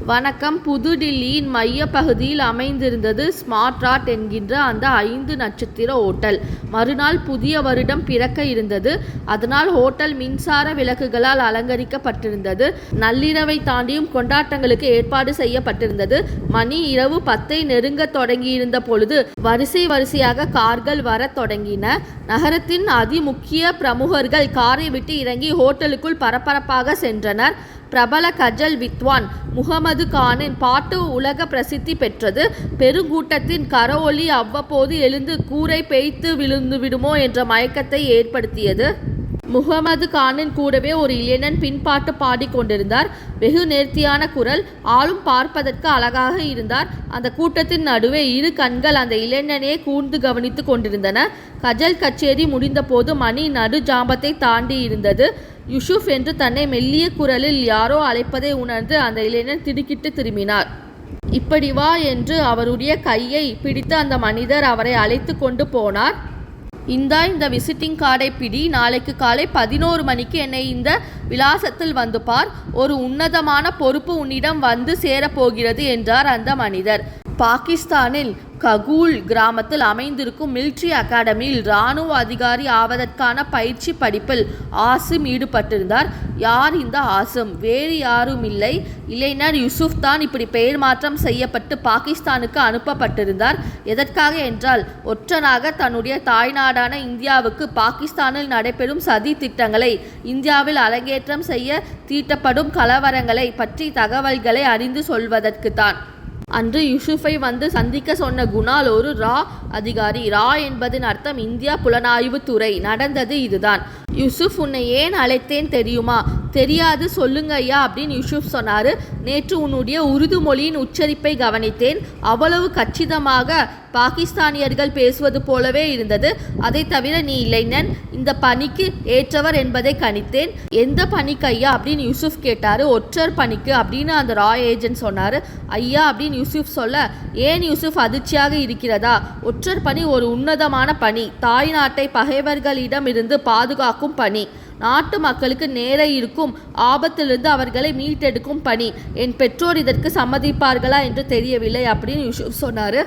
வணக்கம். புதுடில்லியின் மையப்பகுதியில் அமைந்திருந்தது ஸ்மார்ட் ராட் என்கின்ற அந்த 5 நட்சத்திர ஓட்டல். மறுநாள் புதிய வருடம் பிறக்க இருந்தது. அதனால் ஹோட்டல் மின்சார விளக்குகளால் அலங்கரிக்கப்பட்டிருந்தது. நள்ளிரவை தாண்டியும் கொண்டாட்டங்களுக்கு ஏற்பாடு செய்யப்பட்டிருந்தது. மணி இரவு 10 நெருங்க தொடங்கியிருந்த பொழுது வரிசையாக கார்கள் வரத் தொடங்கின. நகரத்தின் அதிமுக்கிய பிரமுகர்கள் காரை விட்டு இறங்கி ஹோட்டலுக்குள் பரபரப்பாக சென்றனர். பிரபல கஜல் வித்வான் முகமது கானின் பாட்டு உலக பிரசித்தி பெற்றது. பெருங்கூட்டத்தின் கரவொலி அவ்வப்போது எழுந்து கூரை பேய்த்து விழுந்து விடுமோ என்ற மயக்கத்தை ஏற்படுத்தியது. முகமது கானின் கூடவே ஒரு இளைஞன் பின்பாட்டு பாடிக்கொண்டிருந்தார். வெகு நேர்த்தியான குரல், ஆளும் பார்ப்பதற்கு அழகாக இருந்தார். அந்த கூட்டத்தின் நடுவே 2 கண்கள் அந்த இளைஞனையே கூர்ந்து கவனித்து கொண்டிருந்தன. கஜல் கச்சேரி முடிந்த போது மணி நடு ஜாம்பத்தை தாண்டி இருந்தது. யூசுப் என்று தன்னை மெல்லிய குரலில் யாரோ அழைப்பதை உணர்ந்து அந்த இளைஞன் திடுக்கிட்டு திரும்பினார். இப்படி வா என்று அவருடைய கையை பிடித்து அந்த மனிதர் அவரை அழைத்து கொண்டு போனார். இந்த விசிட்டிங் கார்டை பிடி, நாளைக்கு காலை 11 மணிக்கு என்னை இந்த விலாசத்தில் வந்து பார். ஒரு உன்னதமான பொறுப்பு உன்னிடம் வந்து சேரப்போகிறது என்றார் அந்த மனிதர். பாகிஸ்தானில் ககூல் கிராமத்தில் அமைந்திருக்கும் மிலிட்ரி அகாடமியில் இராணுவ அதிகாரி ஆவதற்கான பயிற்சி படிப்பில் ஆசிம் ஈடுபட்டிருந்தார். யார் இந்த ஆசிம்? வேறு யாரும் இல்லை, இளைஞர் யூசுப் தான். இப்படி பெயர் மாற்றம் செய்யப்பட்டு பாகிஸ்தானுக்கு அனுப்பப்பட்டிருந்தார். எதற்காக என்றால், ஒற்றனாக தன்னுடைய தாய்நாடான இந்தியாவுக்கு பாகிஸ்தானில் நடைபெறும் சதி திட்டங்களை, இந்தியாவில் அரங்கேற்றம் செய்ய தீட்டப்படும் கலவரங்களை பற்றி தகவல்களை அறிந்து சொல்வதற்குத்தான். அன்று யூசுஃபை வந்து சந்திக்க சொன்ன குணால் ஒரு ரா அதிகாரி. ரா என்பதன் அர்த்தம் இந்தியா புலனாய்வு துறை. நடந்தது இதுதான். யூசுப், உன்னை ஏன் அழைத்தேன் தெரியுமா? தெரியாது, சொல்லுங்க ஐயா அப்படின்னு யூசுப் சொன்னார். நேற்று உன்னுடைய உருது மொழியின் உச்சரிப்பை கவனித்தேன். அவ்வளவு கச்சிதமாக பாகிஸ்தானியர்கள் பேசுவது போலவே இருந்தது. அதை தவிர நீ இளைஞன், இந்த பணிக்கு ஏற்றவர் என்பதை கணித்தேன். எந்த பணிக்கு ஐயா அப்படின்னு யூசுப் கேட்டார். ஒற்றர் பணிக்கு அப்படின்னு அந்த ரா ஏஜென்ட் சொன்னார். ஐயா அப்படின்னு யூசுப் சொல்ல, ஏன் யூசுப் அதிர்ச்சியாக இருக்கிறதா? ஒற்றர் பணி ஒரு உன்னதமான பணி. தாய் நாட்டை பகைவர்களிடம் இருந்து பாதுகாக்கும் பணி. நாட்டு மக்களுக்கு நேர இருக்கும் ஆபத்திலிருந்து அவர்களை மீட்டெடுக்கும் பணி. என் பெற்றோர் இதற்கு சம்மதிப்பார்களா என்று தெரியவில்லை அப்படின்னு யூசுப் சொன்னார்.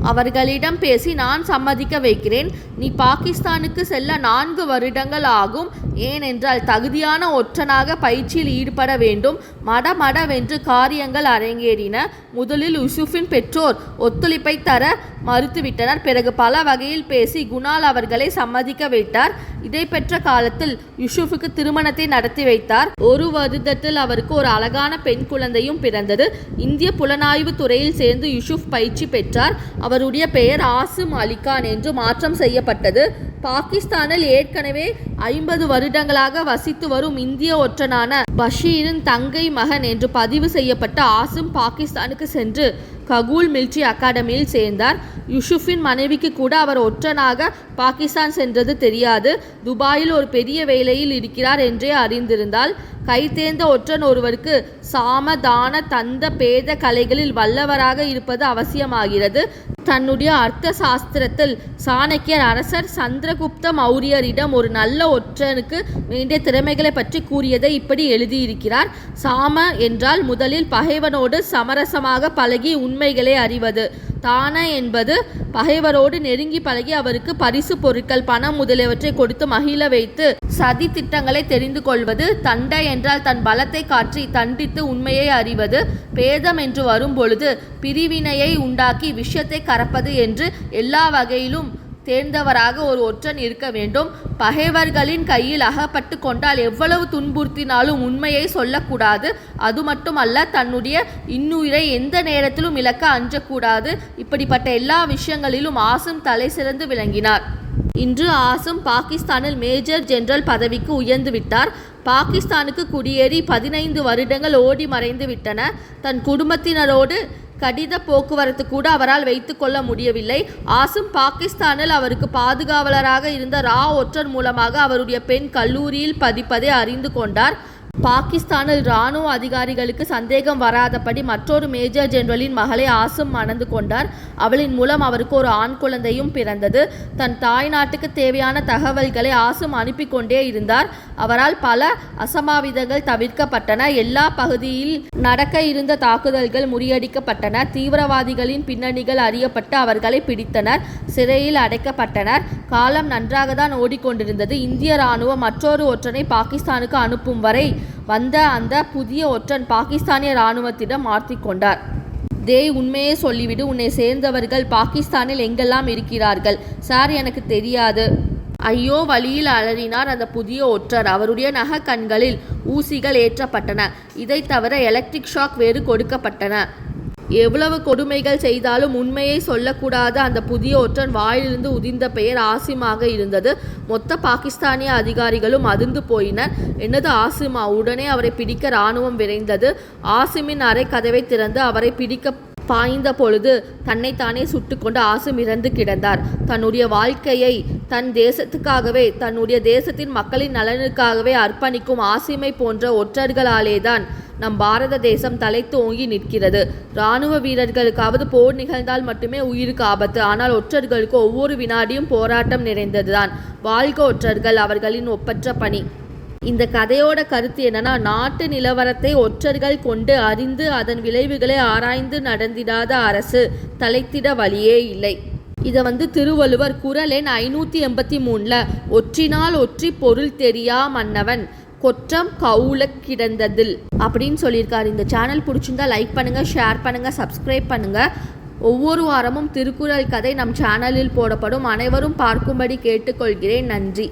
அவர்களிடம் பேசி நான் சம்மதிக்க வைக்கிறேன். நீ பாகிஸ்தானுக்கு செல்ல 4 வருடங்கள் ஆகும். ஏனென்றால் தகுதியான ஒற்றனாக பயிற்சியில் ஈடுபட வேண்டும். மடமடவென்று காரியங்கள் அரங்கேறின. முதலில் யூசுஃபின் பெற்றோர் ஒத்துழைப்பை தர மறுத்துவிட்டனர். பிறகு பல வகையில் பேசி குணால் அவர்களை சம்மதிக்க வைத்தார். இடைப்பெற்ற காலத்தில் யூசுஃபுக்கு திருமணத்தை நடத்தி வைத்தார். 1 வருடத்தில் அவருக்கு ஒரு அழகான பெண் குழந்தையும் பிறந்தது. இந்திய புலனாய்வு துறையில் சேர்ந்து யூசுப் பயிற்சி பெற்றார். அவருடைய பெயர் ஆசிம் அலிகான் என்று மாற்றம் செய்யப்பட்டது. பாகிஸ்தானில் ஏற்கனவே 50 வருடங்களாக வசித்து வரும் இந்திய ஒற்றனான பஷீரின் தங்கை மகன் என்று பதிவு செய்யப்பட்ட ஆசிம் பாகிஸ்தானுக்கு சென்று ககூல் மிலிட்ரி அகாடமியில் சேர்ந்தார். யூசுஃபின் மனைவிக்கு கூட அவர் ஒற்றனாக பாகிஸ்தான் சென்றது தெரியாது. துபாயில் ஒரு பெரிய வேலையில் இருக்கிறார் என்றே அறிந்திருந்தால், கைதேர்ந்த ஒற்றன் ஒருவருக்கு சாம தான தந்த பேத கலைகளில் வல்லவராக இருப்பது அவசியமாகிறது. தன்னுடைய அர்த்த சாஸ்திரத்தில் சாணக்கியர் அரசர் சந்திரகுப்த மௌரியரிடம் ஒரு நல்ல ஒற்றனுக்கு வேண்டிய திறமைகளை பற்றி கூறியதை இப்படி எழுதியிருக்கிறார். சாம என்றால் முதலில் பகைவனோடு சமரசமாக பழகி உண்மைகளை அறிவது. தான என்பது பகைவரோடு நெருங்கி பழகி அவருக்கு பரிசு பொருட்கள், பணம் முதலியவற்றை கொடுத்து மகிழ வைத்து சதி திட்டங்களை தெரிந்து கொள்வது. தண்டை என்றால் தன் பலத்தை காட்டி தண்டித்து உண்மையை அறிவது. பேதம் என்று வரும் பொழுது பிரிவினையை உண்டாக்கி விஷயத்தை கறப்பது என்று எல்லா வகையிலும் தேர்ந்தவராக ஒரு ஒற்றன் இருக்க வேண்டும். பகைவர்களின் கையில் அகப்பட்டு கொண்டால் எவ்வளவு துன்புறுத்தினாலும் உண்மையை சொல்லக்கூடாது. அது மட்டுமல்ல, தன்னுடைய இன்னுயிரை எந்த நேரத்திலும் இழக்க அஞ்சக்கூடாது. இப்படிப்பட்ட எல்லா விஷயங்களிலும் ஆசிம் தலை சிறந்து விளங்கினார். இன்று ஆசிம் பாகிஸ்தானில் மேஜர் ஜெனரல் பதவிக்கு உயர்ந்து விட்டார். பாகிஸ்தானுக்கு குடியேறி 15 வருடங்கள் ஓடி மறைந்து விட்டன. தன் குடும்பத்தினரோடு கடித போக்குவரத்து கூட அவரால் வைத்து கொள்ள முடியவில்லை. ஆசிம் பாகிஸ்தானில் அவருக்கு பாதுகாவலராக இருந்த ரா ஒற்றர் மூலமாக அவருடைய பெண் கல்லூரியில் படிப்பதை அறிந்து கொண்டார். பாகிஸ்தானில் இராணுவ அதிகாரிகளுக்கு சந்தேகம் வராதபடி மற்றொரு மேஜர் ஜெனரலின் மகளை ஆசிம் மணந்து கொண்டார். அவளின் மூலம் அவருக்கு ஒரு ஆண் குழந்தையும் பிறந்தது. தன் தாய் நாட்டுக்கு தேவையான தகவல்களை ஆசிம் அனுப்பி கொண்டே இருந்தார். அவரால் பல அசம்பாவிதங்கள் தவிர்க்கப்பட்டன. எல்லா பகுதியில் நடக்க இருந்த தாக்குதல்கள் முறியடிக்கப்பட்டன. தீவிரவாதிகளின் பின்னணிகள் அறியப்பட்டு அவர்களை பிடித்தனர், சிறையில் அடைக்கப்பட்டனர். காலம் நன்றாகத்தான் ஓடிக்கொண்டிருந்தது. இந்திய இராணுவம் மற்றொரு ஒற்றனை பாகிஸ்தானுக்கு அனுப்பும் வரை வந்த அந்த புதிய ஒற்றன் பாகிஸ்தானிய இராணுவத்திடம் மாற்றிக்கொண்டார். தேய், உண்மையே சொல்லிவிடு, உன்னை சேர்ந்தவர்கள் பாகிஸ்தானில் எங்கெல்லாம் இருக்கிறார்கள்? சார், எனக்கு தெரியாது. ஐயோ, வழியில் அலறினார் அந்த புதிய ஒற்றர். அவருடைய கண்களில் ஊசிகள் ஏற்றப்பட்டன. இதை தவிர எலக்ட்ரிக் ஷாக் வேறு கொடுக்கப்பட்டன. எவ்வளவு கொடுமைகள் செய்தாலும் உண்மையை சொல்லக்கூடாத அந்த புதிய ஒற்றன் வாயிலிருந்து உதிர்ந்த பெயர் ஆசிமாக இருந்தது. மொத்த பாகிஸ்தானிய அதிகாரிகளும் அதிர்ந்து போயினர். என்னது ஆசிமா? உடனே அவரை பிடிக்க இராணுவம் விரைந்தது. ஆசிமின் அறை கதவை திறந்து அவரை பிடிக்க பாய்ந்த பொழுது தன்னைத்தானே சுட்டுக்கொண்டு ஆசிம் இறந்து கிடந்தார். தன்னுடைய வாழ்க்கையை தன் தேசத்துக்காகவே, தன்னுடைய தேசத்தின் மக்களின் நலனுக்காகவே அர்ப்பணிக்கும் ஆசிமை போன்ற ஒற்றர்களாலேதான் நம் பாரத தேசம் தலைத்து ஓங்கி நிற்கிறது. இராணுவ வீரர்களுக்காவது போர் நிகழ்ந்தால் மட்டுமே உயிருக்கு ஆபத்து. ஆனால் ஒற்றர்களுக்கு ஒவ்வொரு வினாடியும் போராட்டம் நிறைந்ததுதான். வாழ்க ஒற்றர்கள், அவர்களின் ஒப்பற்ற பணி. இந்த கதையோட கருத்து என்னன்னா, நாட்டு நிலவரத்தை ஒற்றர்கள் கொண்டு அறிந்து அதன் விளைவுகளை ஆராய்ந்து நடந்திடாத அரசு தலைத்திட வழியே இல்லை. இதை திருவள்ளுவர் குறள் எண் 583 ஒற்றினால் ஒற்றி பொருள் தெரியா மன்னவன் கொற்றம் கவுலக் கிடந்ததில் அப்படின்னு சொல்லியிருக்காரு. இந்த சேனல் பிடிச்சிருந்தா லைக் பண்ணுங்கள், ஷேர் பண்ணுங்கள், சப்ஸ்கிரைப் பண்ணுங்கள். ஒவ்வொரு வாரமும் திருக்குறள் கதை நம் சேனலில் போடப்படும். அனைவரும் பார்க்கும்படி கேட்டுக்கொள்கிறேன். நன்றி.